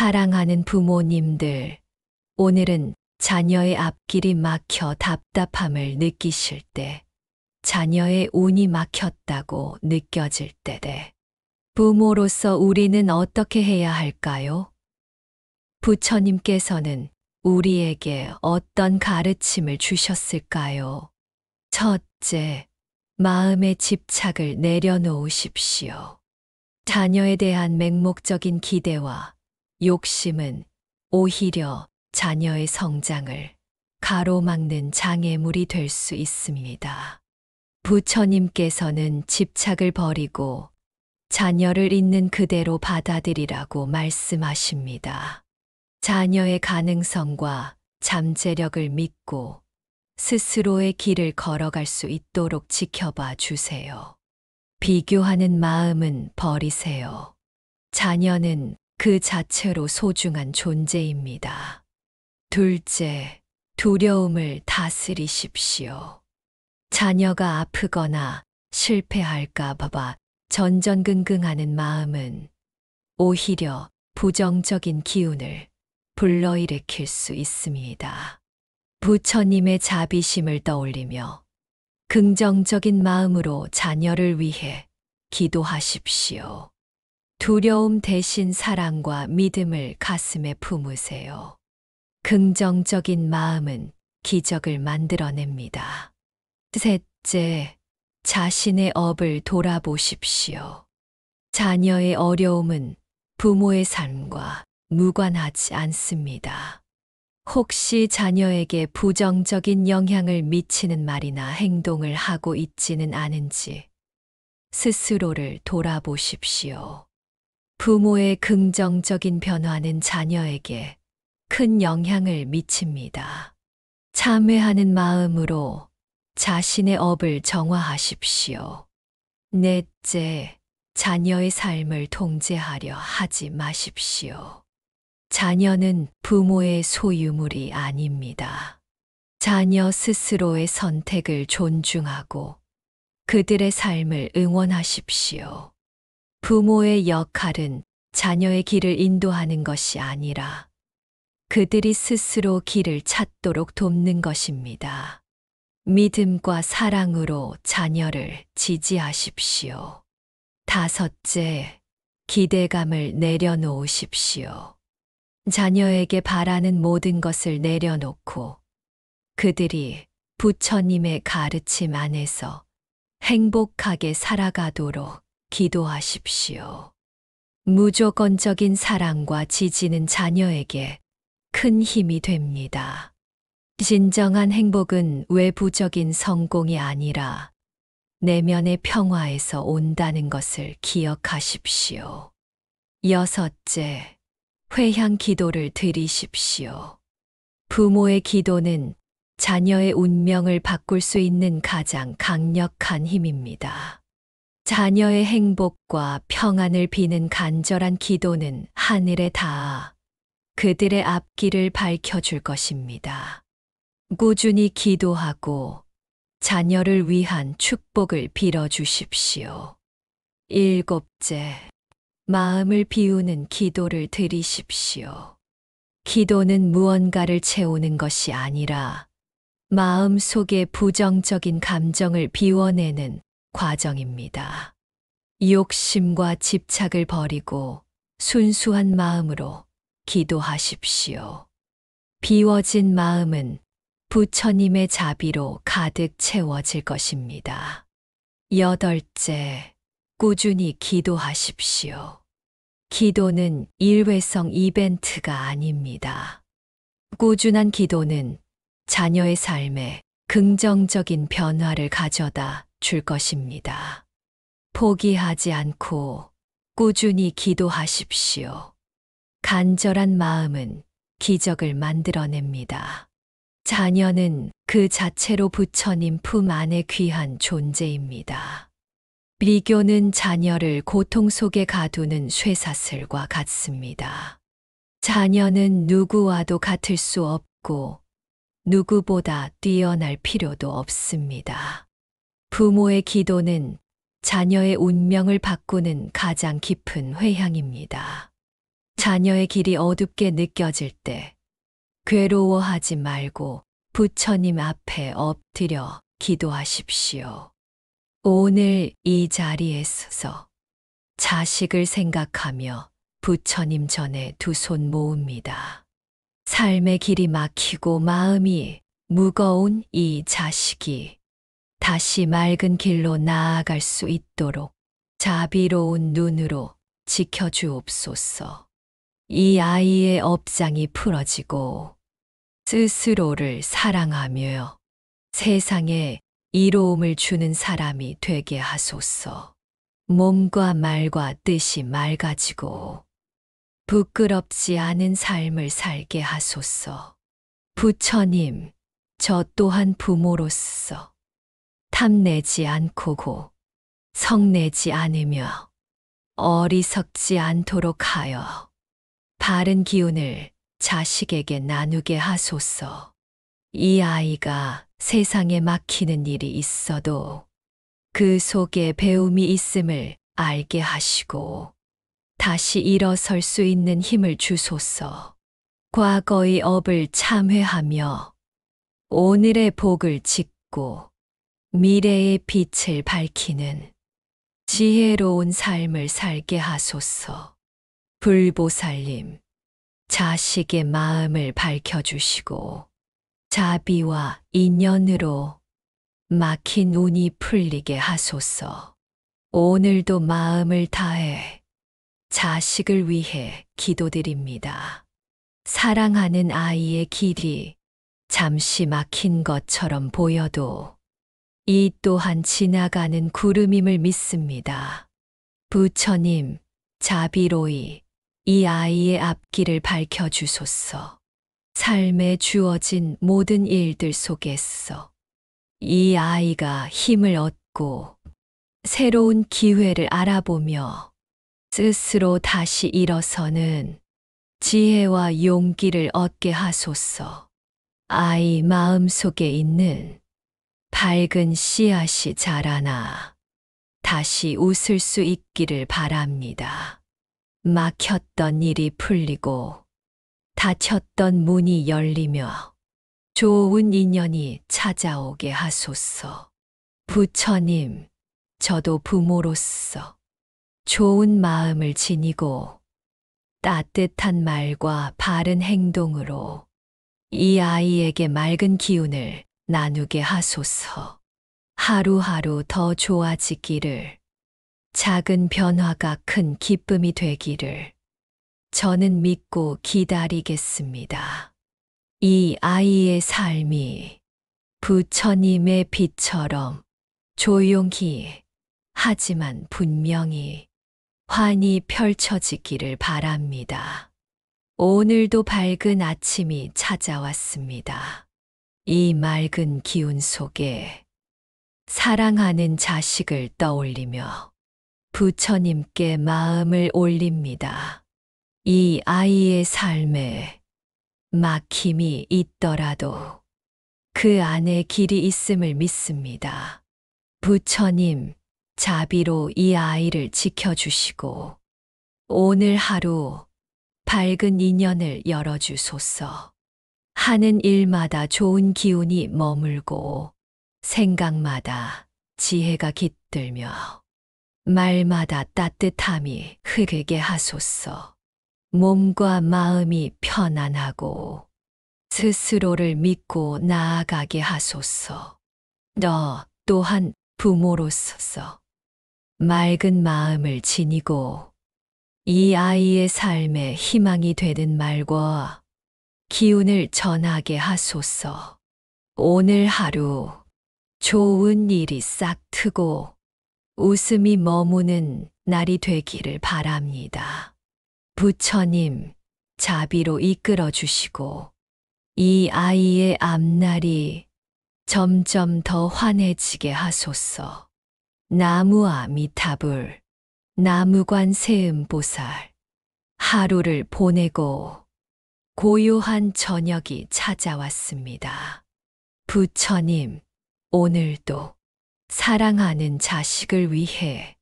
사랑하는 부모님들, 오늘은 자녀의 앞길이 막혀 답답함을 느끼실 때, 자녀의 운이 막혔다고 느껴질 때래. 부모로서 우리는 어떻게 해야 할까요? 부처님께서는 우리에게 어떤 가르침을 주셨을까요? 첫째, 마음의 집착을 내려놓으십시오. 자녀에 대한 맹목적인 기대와 욕심은 오히려 자녀의 성장을 가로막는 장애물이 될 수 있습니다. 부처님께서는 집착을 버리고 자녀를 있는 그대로 받아들이라고 말씀하십니다. 자녀의 가능성과 잠재력을 믿고 스스로의 길을 걸어갈 수 있도록 지켜봐 주세요. 비교하는 마음은 버리세요. 자녀는 그 자체로 소중한 존재입니다. 둘째, 두려움을 다스리십시오. 자녀가 아프거나 실패할까 봐 전전긍긍하는 마음은 오히려 부정적인 기운을 불러일으킬 수 있습니다. 부처님의 자비심을 떠올리며 긍정적인 마음으로 자녀를 위해 기도하십시오. 두려움 대신 사랑과 믿음을 가슴에 품으세요. 긍정적인 마음은 기적을 만들어냅니다. 셋째, 자신의 업을 돌아보십시오. 자녀의 어려움은 부모의 삶과 무관하지 않습니다. 혹시 자녀에게 부정적인 영향을 미치는 말이나 행동을 하고 있지는 않은지 스스로를 돌아보십시오. 부모의 긍정적인 변화는 자녀에게 큰 영향을 미칩니다. 참회하는 마음으로 자신의 업을 정화하십시오. 넷째, 자녀의 삶을 통제하려 하지 마십시오. 자녀는 부모의 소유물이 아닙니다. 자녀 스스로의 선택을 존중하고 그들의 삶을 응원하십시오. 부모의 역할은 자녀의 길을 인도하는 것이 아니라 그들이 스스로 길을 찾도록 돕는 것입니다. 믿음과 사랑으로 자녀를 지지하십시오. 다섯째, 기대감을 내려놓으십시오. 자녀에게 바라는 모든 것을 내려놓고 그들이 부처님의 가르침 안에서 행복하게 살아가도록 기도하십시오. 무조건적인 사랑과 지지는 자녀에게 큰 힘이 됩니다. 진정한 행복은 외부적인 성공이 아니라 내면의 평화에서 온다는 것을 기억하십시오. 여섯째, 회향 기도를 드리십시오. 부모의 기도는 자녀의 운명을 바꿀 수 있는 가장 강력한 힘입니다. 자녀의 행복과 평안을 비는 간절한 기도는 하늘에 닿아 그들의 앞길을 밝혀줄 것입니다. 꾸준히 기도하고 자녀를 위한 축복을 빌어주십시오. 일곱째, 마음을 비우는 기도를 드리십시오. 기도는 무언가를 채우는 것이 아니라 마음 속의 부정적인 감정을 비워내는 과정입니다. 욕심과 집착을 버리고 순수한 마음으로 기도하십시오. 비워진 마음은 부처님의 자비로 가득 채워질 것입니다. 여덟째, 꾸준히 기도하십시오. 기도는 일회성 이벤트가 아닙니다. 꾸준한 기도는 자녀의 삶에 긍정적인 변화를 가져다 줄 것입니다. 포기하지 않고 꾸준히 기도하십시오. 간절한 마음은 기적을 만들어냅니다. 자녀는 그 자체로 부처님 품 안에 귀한 존재입니다. 비교는 자녀를 고통 속에 가두는 쇠사슬과 같습니다. 자녀는 누구와도 같을 수 없고 누구보다 뛰어날 필요도 없습니다. 부모의 기도는 자녀의 운명을 바꾸는 가장 깊은 회향입니다. 자녀의 길이 어둡게 느껴질 때 괴로워하지 말고 부처님 앞에 엎드려 기도하십시오. 오늘 이 자리에 서서 자식을 생각하며 부처님 전에 두 손 모읍니다. 삶의 길이 막히고 마음이 무거운 이 자식이 다시 맑은 길로 나아갈 수 있도록 자비로운 눈으로 지켜주옵소서. 이 아이의 업장이 풀어지고 스스로를 사랑하며 세상에 이로움을 주는 사람이 되게 하소서. 몸과 말과 뜻이 맑아지고 부끄럽지 않은 삶을 살게 하소서. 부처님, 저 또한 부모로서 탐내지 않고 성내지 않으며 어리석지 않도록 하여 바른 기운을 자식에게 나누게 하소서. 이 아이가 세상에 막히는 일이 있어도 그 속에 배움이 있음을 알게 하시고 다시 일어설 수 있는 힘을 주소서. 과거의 업을 참회하며 오늘의 복을 짓고 미래의 빛을 밝히는 지혜로운 삶을 살게 하소서. 불보살님, 자식의 마음을 밝혀주시고 자비와 인연으로 막힌 운이 풀리게 하소서. 오늘도 마음을 다해 자식을 위해 기도드립니다. 사랑하는 아이의 길이 잠시 막힌 것처럼 보여도 이 또한 지나가는 구름임을 믿습니다. 부처님, 자비로이 이 아이의 앞길을 밝혀주소서. 삶에 주어진 모든 일들 속에서 이 아이가 힘을 얻고 새로운 기회를 알아보며 스스로 다시 일어서는 지혜와 용기를 얻게 하소서. 아이 마음속에 있는 밝은 씨앗이 자라나 다시 웃을 수 있기를 바랍니다. 막혔던 일이 풀리고 닫혔던 문이 열리며 좋은 인연이 찾아오게 하소서. 부처님, 저도 부모로서 좋은 마음을 지니고 따뜻한 말과 바른 행동으로 이 아이에게 맑은 기운을 나누게 하소서. 하루하루 더 좋아지기를, 작은 변화가 큰 기쁨이 되기를 저는 믿고 기다리겠습니다. 이 아이의 삶이 부처님의 빛처럼 조용히 하지만 분명히 환히 펼쳐지기를 바랍니다. 오늘도 밝은 아침이 찾아왔습니다. 이 맑은 기운 속에 사랑하는 자식을 떠올리며 부처님께 마음을 올립니다. 이 아이의 삶에 막힘이 있더라도 그 안에 길이 있음을 믿습니다. 부처님, 자비로 이 아이를 지켜주시고 오늘 하루 밝은 인연을 열어주소서. 하는 일마다 좋은 기운이 머물고 생각마다 지혜가 깃들며 말마다 따뜻함이 흐르게 하소서. 몸과 마음이 편안하고 스스로를 믿고 나아가게 하소서. 너 또한 부모로서 맑은 마음을 지니고 이 아이의 삶에 희망이 되는 말과 기운을 전하게 하소서. 오늘 하루 좋은 일이 싹 트고 웃음이 머무는 날이 되기를 바랍니다. 부처님, 자비로 이끌어 주시고 이 아이의 앞날이 점점 더 환해지게 하소서. 나무아 미타불, 나무관세음보살, 하루를 보내고 고요한 저녁이 찾아왔습니다. 부처님, 오늘도 사랑하는 자식을 위해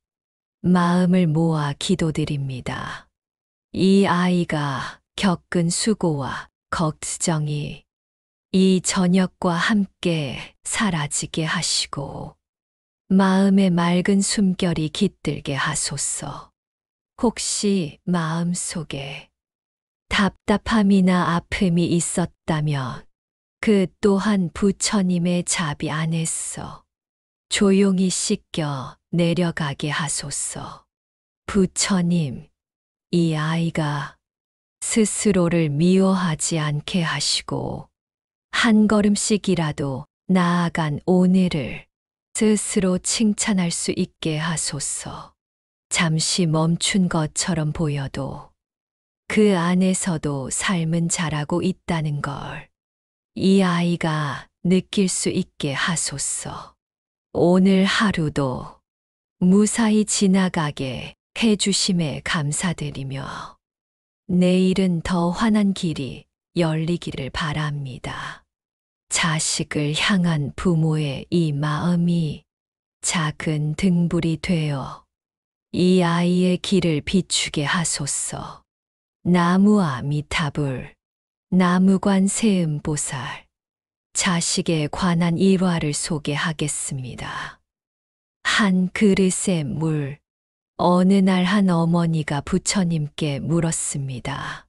마음을 모아 기도드립니다. 이 아이가 겪은 수고와 걱정이 이 저녁과 함께 사라지게 하시고 마음의 맑은 숨결이 깃들게 하소서. 혹시 마음속에 답답함이나 아픔이 있었다면 그 또한 부처님의 자비 안에서 조용히 씻겨 내려가게 하소서. 부처님, 이 아이가 스스로를 미워하지 않게 하시고 한 걸음씩이라도 나아간 오늘을 스스로 칭찬할 수 있게 하소서. 잠시 멈춘 것처럼 보여도 그 안에서도 삶은 자라고 있다는 걸 이 아이가 느낄 수 있게 하소서. 오늘 하루도 무사히 지나가게 해주심에 감사드리며 내일은 더 환한 길이 열리기를 바랍니다. 자식을 향한 부모의 이 마음이 작은 등불이 되어 이 아이의 길을 비추게 하소서. 나무아 미타불, 나무관 세음보살, 자식에 관한 일화를 소개하겠습니다. 한 그릇의 물, 어느 날 한 어머니가 부처님께 물었습니다.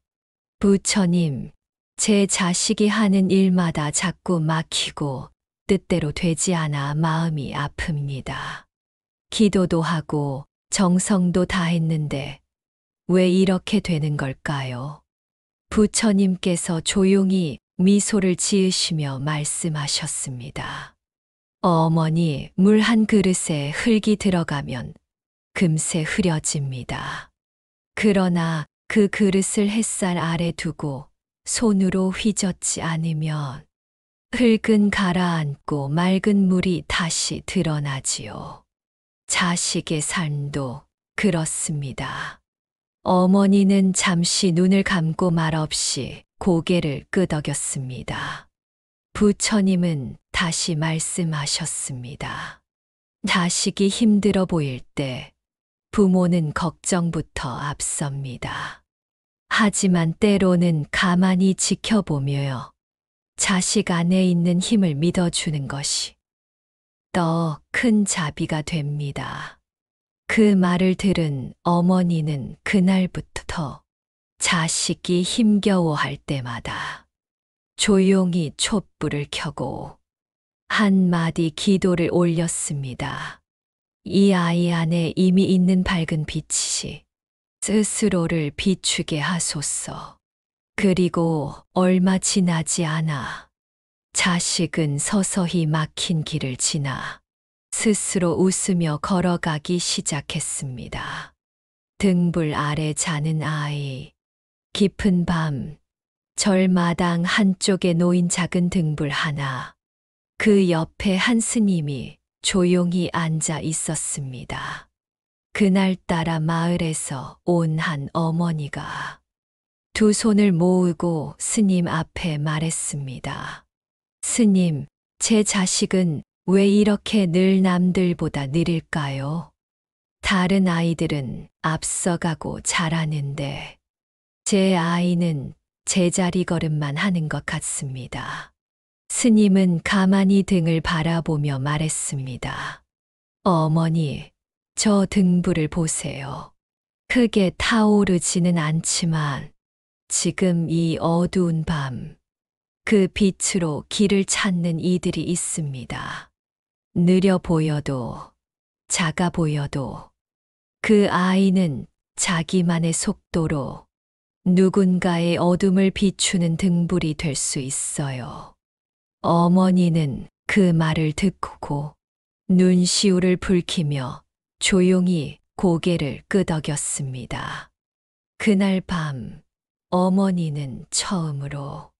부처님, 제 자식이 하는 일마다 자꾸 막히고 뜻대로 되지 않아 마음이 아픕니다. 기도도 하고 정성도 다했는데 왜 이렇게 되는 걸까요? 부처님께서 조용히 미소를 지으시며 말씀하셨습니다. 어머니, 물 한 그릇에 흙이 들어가면 금세 흐려집니다. 그러나 그 그릇을 햇살 아래 두고 손으로 휘젓지 않으면 흙은 가라앉고 맑은 물이 다시 드러나지요. 자식의 삶도 그렇습니다. 어머니는 잠시 눈을 감고 말없이 고개를 끄덕였습니다. 부처님은 다시 말씀하셨습니다. 자식이 힘들어 보일 때 부모는 걱정부터 앞섭니다. 하지만 때로는 가만히 지켜보며 자식 안에 있는 힘을 믿어주는 것이 더 큰 자비가 됩니다. 그 말을 들은 어머니는 그날부터 자식이 힘겨워할 때마다 조용히 촛불을 켜고 한마디 기도를 올렸습니다. 이 아이 안에 이미 있는 밝은 빛이 스스로를 비추게 하소서. 그리고 얼마 지나지 않아 자식은 서서히 막힌 길을 지나 스스로 웃으며 걸어가기 시작했습니다. 등불 아래 자는 아이, 깊은 밤, 절마당 한쪽에 놓인 작은 등불 하나, 그 옆에 한 스님이 조용히 앉아 있었습니다. 그날따라 마을에서 온 한 어머니가 두 손을 모으고 스님 앞에 말했습니다. 스님, 제 자식은 왜 이렇게 늘 남들보다 느릴까요? 다른 아이들은 앞서가고 잘하는데 제 아이는 제자리 걸음만 하는 것 같습니다. 스님은 가만히 등을 바라보며 말했습니다. 어머니, 저 등불을 보세요. 크게 타오르지는 않지만 지금 이 어두운 밤, 그 빛으로 길을 찾는 이들이 있습니다. 느려 보여도, 작아 보여도 그 아이는 자기만의 속도로 누군가의 어둠을 비추는 등불이 될 수 있어요. 어머니는 그 말을 듣고 눈시울을 붉히며 조용히 고개를 끄덕였습니다. 그날 밤 어머니는 처음으로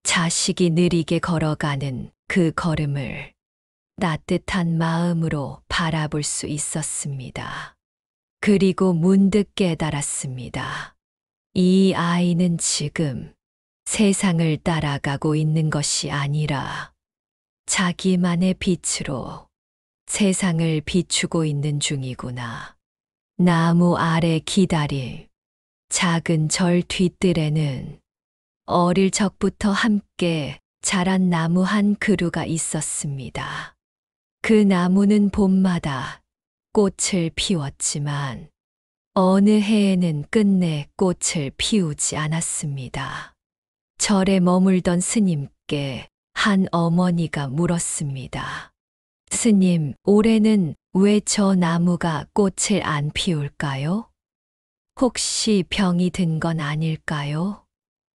자식이 느리게 걸어가는 그 걸음을 따뜻한 마음으로 바라볼 수 있었습니다. 그리고 문득 깨달았습니다. 이 아이는 지금 세상을 따라가고 있는 것이 아니라 자기만의 빛으로 세상을 비추고 있는 중이구나. 나무 아래 기다릴 작은 절 뒤뜰에는 어릴 적부터 함께 자란 나무 한 그루가 있었습니다. 그 나무는 봄마다 꽃을 피웠지만 어느 해에는 끝내 꽃을 피우지 않았습니다. 절에 머물던 스님께 한 어머니가 물었습니다. 스님, 올해는 왜 저 나무가 꽃을 안 피울까요? 혹시 병이 든 건 아닐까요?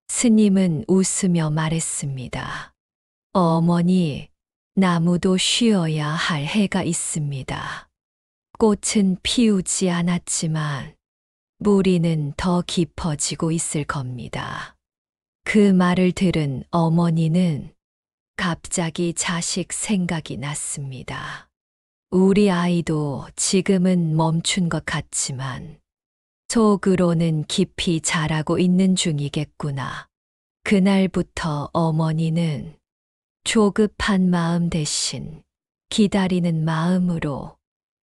스님은 웃으며 말했습니다. 어머니, 나무도 쉬어야 할 해가 있습니다. 꽃은 피우지 않았지만 무리는 더 깊어지고 있을 겁니다. 그 말을 들은 어머니는 갑자기 자식 생각이 났습니다. 우리 아이도 지금은 멈춘 것 같지만 속으로는 깊이 자라고 있는 중이겠구나. 그날부터 어머니는 조급한 마음 대신 기다리는 마음으로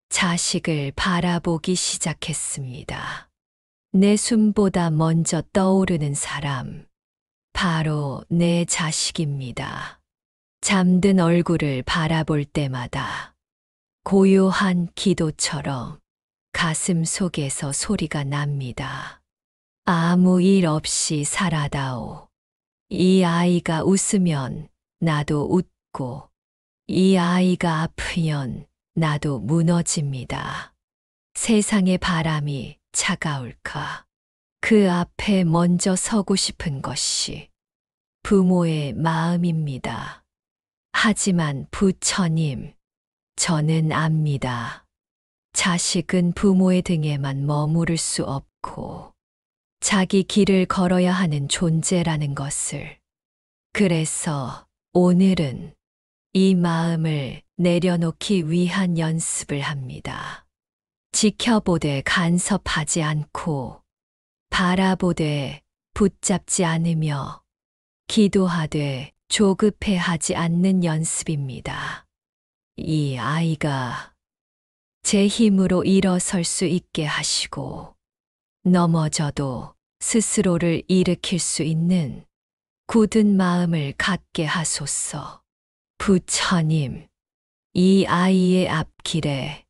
자식을 바라보기 시작했습니다. 내 숨보다 먼저 떠오르는 사람, 바로 내 자식입니다. 잠든 얼굴을 바라볼 때마다 고요한 기도처럼 가슴 속에서 소리가 납니다. 아무 일 없이 살아다오. 이 아이가 웃으면 나도 웃고, 이 아이가 아프면 나도 무너집니다. 세상의 바람이 차가울까? 그 앞에 먼저 서고 싶은 것이 부모의 마음입니다. 하지만 부처님, 저는 압니다. 자식은 부모의 등에만 머무를 수 없고 자기 길을 걸어야 하는 존재라는 것을. 그래서 오늘은 이 마음을 내려놓기 위한 연습을 합니다. 지켜보되 간섭하지 않고, 바라보되 붙잡지 않으며, 기도하되 조급해하지 않는 연습입니다. 이 아이가 제 힘으로 일어설 수 있게 하시고, 넘어져도 스스로를 일으킬 수 있는 굳은 마음을 갖게 하소서. 부처님, 이 아이의 앞길에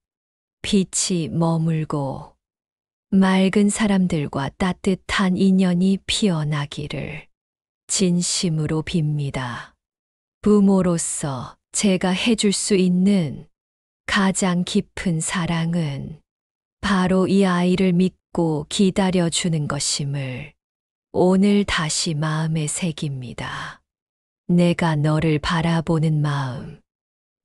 빛이 머물고 맑은 사람들과 따뜻한 인연이 피어나기를 진심으로 빕니다. 부모로서 제가 해줄 수 있는 가장 깊은 사랑은 바로 이 아이를 믿고 기다려주는 것임을 오늘 다시 마음에 새깁니다. 내가 너를 바라보는 마음,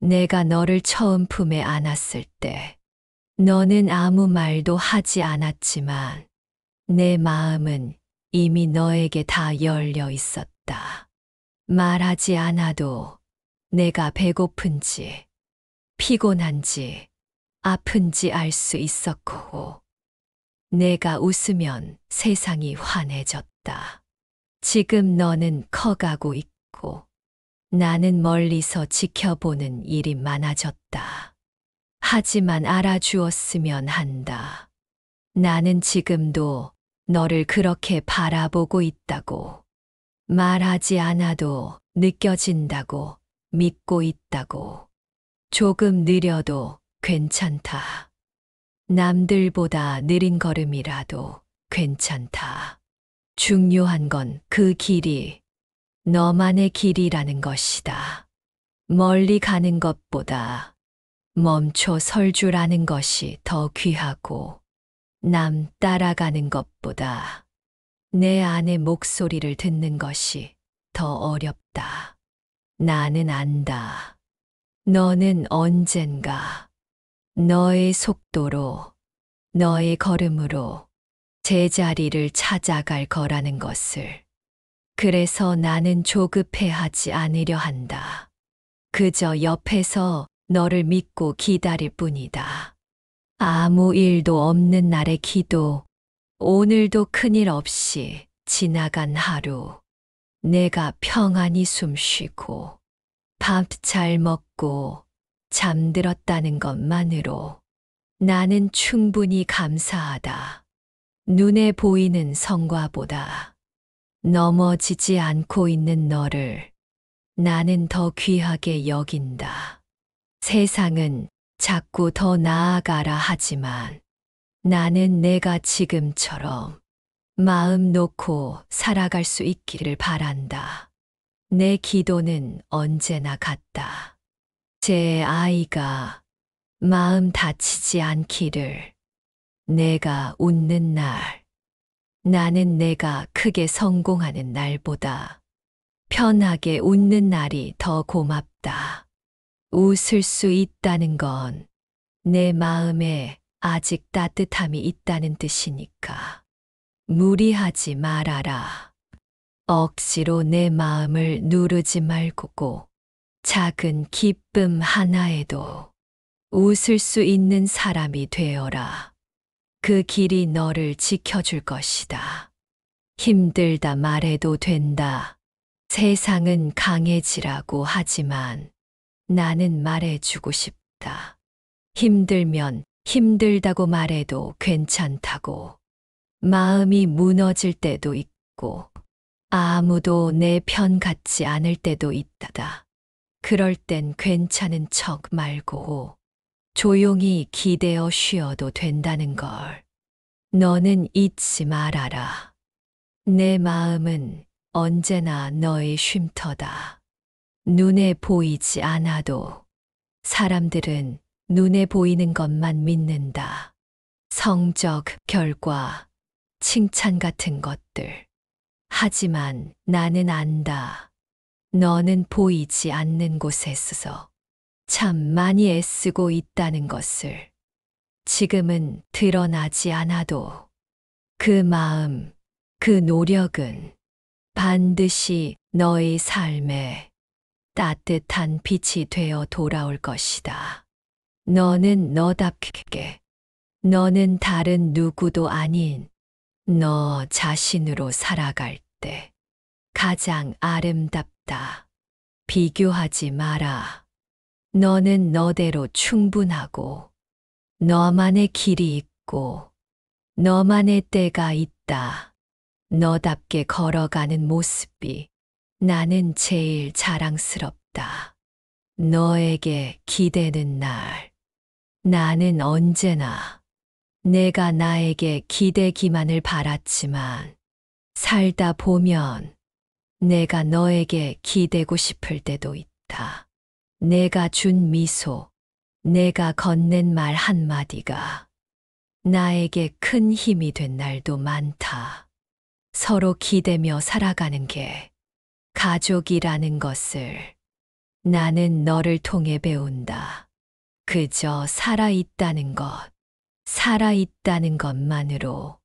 내가 너를 처음 품에 안았을 때 너는 아무 말도 하지 않았지만 내 마음은 이미 너에게 다 열려 있었다. 말하지 않아도 내가 배고픈지, 피곤한지, 아픈지 알 수 있었고, 내가 웃으면 세상이 환해졌다. 지금 너는 커가고 있고, 나는 멀리서 지켜보는 일이 많아졌다. 하지만 알아주었으면 한다. 나는 지금도 너를 그렇게 바라보고 있다고. 말하지 않아도 느껴진다고, 믿고 있다고. 조금 느려도 괜찮다. 남들보다 느린 걸음이라도 괜찮다. 중요한 건 그 길이 너만의 길이라는 것이다. 멀리 가는 것보다 멈춰 설 줄 아는 것이 더 귀하고, 남 따라가는 것보다 내 안의 목소리를 듣는 것이 더 어렵다. 나는 안다. 너는 언젠가 너의 속도로, 너의 걸음으로 제자리를 찾아갈 거라는 것을. 그래서 나는 조급해하지 않으려 한다. 그저 옆에서 너를 믿고 기다릴 뿐이다. 아무 일도 없는 날의 기도, 오늘도 큰일 없이 지나간 하루, 내가 평안히 숨쉬고 밥 잘 먹고 잠들었다는 것만으로 나는 충분히 감사하다. 눈에 보이는 성과보다 넘어지지 않고 있는 너를 나는 더 귀하게 여긴다. 세상은 자꾸 더 나아가라 하지만 나는 내가 지금처럼 마음 놓고 살아갈 수 있기를 바란다. 내 기도는 언제나 같다. 제 아이가 마음 다치지 않기를. 내가 웃는 날, 나는 내가 크게 성공하는 날보다 편하게 웃는 날이 더 고맙다. 웃을 수 있다는 건 내 마음에 아직 따뜻함이 있다는 뜻이니까. 무리하지 말아라. 억지로 내 마음을 누르지 말고 작은 기쁨 하나에도 웃을 수 있는 사람이 되어라. 그 길이 너를 지켜줄 것이다. 힘들다 말해도 된다. 세상은 강해지라고 하지만 나는 말해주고 싶다. 힘들면 힘들다고 말해도 괜찮다고. 마음이 무너질 때도 있고 아무도 내 편 같지 않을 때도 있다다. 그럴 땐 괜찮은 척 말고 조용히 기대어 쉬어도 된다는 걸. 너는 잊지 말아라. 내 마음은 언제나 너의 쉼터다. 눈에 보이지 않아도 사람들은 눈에 보이는 것만 믿는다. 성적, 결과, 칭찬 같은 것들. 하지만 나는 안다. 너는 보이지 않는 곳에서 참 많이 애쓰고 있다는 것을. 지금은 드러나지 않아도 그 마음, 그 노력은 반드시 너의 삶에 따뜻한 빛이 되어 돌아올 것이다. 너는 너답게, 너는 다른 누구도 아닌 너 자신으로 살아갈 때 가장 아름답다. 비교하지 마라. 너는 너대로 충분하고 너만의 길이 있고 너만의 때가 있다. 너답게 걸어가는 모습이 나는 제일 자랑스럽다. 너에게 기대는 날, 나는 언제나 내가 나에게 기대기만을 바랐지만 살다 보면 내가 너에게 기대고 싶을 때도 있다. 내가 준 미소, 내가 건넨 말 한마디가 나에게 큰 힘이 된 날도 많다. 서로 기대며 살아가는 게 가족이라는 것을 나는 너를 통해 배운다. 그저 살아있다는 것, 살아있다는 것만으로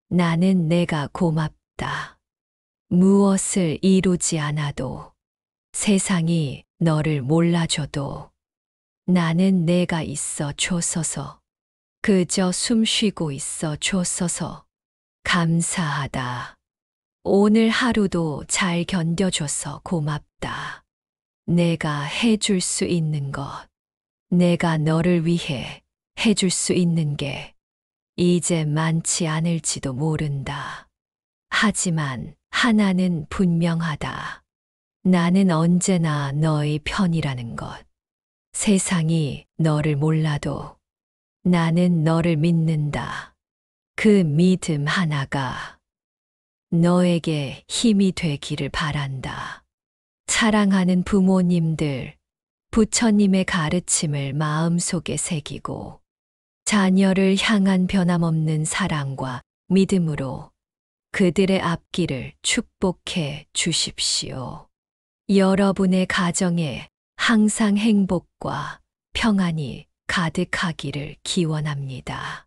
나는 내가 고맙다. 무엇을 이루지 않아도 세상이 너를 몰라줘도 나는 내가 있어 줬어서, 그저 숨 쉬고 있어 줬어서 감사하다. 오늘 하루도 잘 견뎌줘서 고맙다. 내가 해줄 수 있는 것, 내가 너를 위해 해줄 수 있는 게 이제 많지 않을지도 모른다. 하지만 하나는 분명하다. 나는 언제나 너의 편이라는 것. 세상이 너를 몰라도 나는 너를 믿는다. 그 믿음 하나가 너에게 힘이 되기를 바란다. 사랑하는 부모님들, 부처님의 가르침을 마음속에 새기고 자녀를 향한 변함없는 사랑과 믿음으로 그들의 앞길을 축복해 주십시오. 여러분의 가정에 항상 행복과 평안이 가득하기를 기원합니다.